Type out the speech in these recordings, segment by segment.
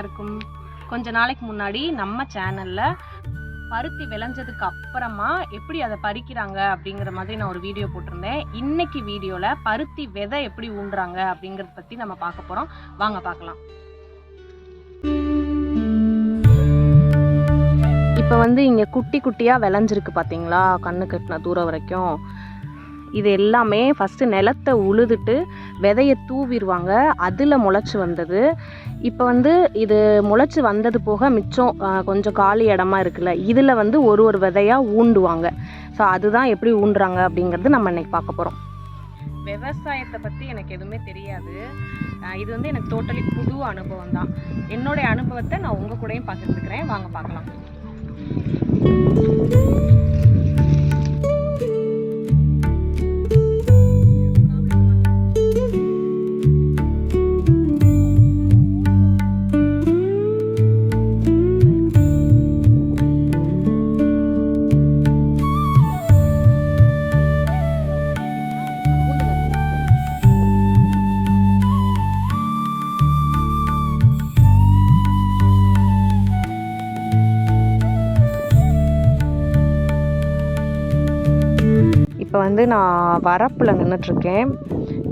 எல்லாருக்கும். கொஞ்ச நாளைக்கு முன்னாடி நம்ம சேனல்ல பருத்தி விளைஞ்சதுக்கு அப்புறமா எப்படி அதை பறிக்கிறாங்க அப்படிங்கிற மாதிரி நான் ஒரு வீடியோ போட்டிருந்தேன். இன்னைக்கு வீடியோல பருத்தி விதை எப்படி ஊன்றாங்க அப்படிங்கறத பத்தி நம்ம பார்க்க போறோம். வாங்க பார்க்கலாம். இப்போ வந்து இங்க குட்டி குட்டியா விளைஞ்சிருக்கு பாத்தீங்களா, கண்ணு கட்டின தூரம் வரைக்கும். இது எல்லாமே ஃபஸ்ட்டு நிலத்தை உழுதுட்டு விதையை தூவிடுவாங்க, அதில் முளைச்சி வந்தது. இப்போ வந்து இது முளைச்சி வந்தது போக மிச்சம் கொஞ்சம் காலி இடமா இருக்குல்ல, இதில் வந்து ஒரு ஒரு விதையாக ஊண்டுவாங்க. ஸோ அதுதான் எப்படி ஊண்டுறாங்க அப்படிங்கிறது நம்ம இன்னைக்கு பார்க்க போகிறோம். விவசாயத்தை பற்றி எனக்கு எதுவுமே தெரியாது. இது வந்து எனக்கு டோட்டலி புது அனுபவம் தான். என்னுடைய அனுபவத்தை நான் உங்கள் கூடயும் பகிர்ந்துக்கிறேன். வாங்க பார்க்கலாம். இப்போ வந்து நான் வரப்பில் நின்றுட்டுருக்கேன்.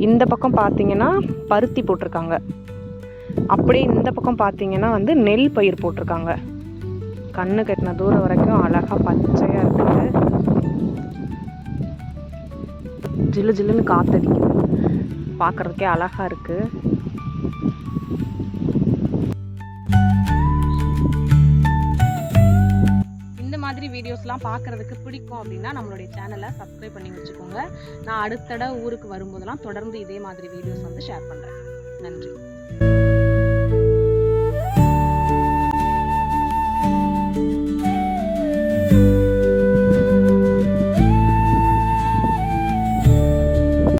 இந்த பக்கம் பார்த்தீங்கன்னா பருத்தி போட்டிருக்காங்க, அப்படியே இந்த பக்கம் பார்த்தீங்கன்னா வந்து நெல் பயிர் போட்டிருக்காங்க. கண்ணு கட்டின தூரம் வரைக்கும் அழகாக பச்சையாக இருக்குது. ஜில்லு ஜில்லுன்னு காற்றடிக்குது, பார்க்குறதுக்கே அழகாக இருக்குது. மாதிரி வீடியோஸ்லாம் பார்க்குறதுக்கு பிடிக்கும் அப்படின்னா நம்மளுடைய சேனலை சப்ஸ்கிரைப் பண்ணி வச்சுக்கோங்க. நான் அடுத்த ஊருக்கு வரும்போதெல்லாம் தொடர்ந்து இதே மாதிரி வீடியோஸ் வந்து ஷேர் பண்ணுறேன். நன்றி.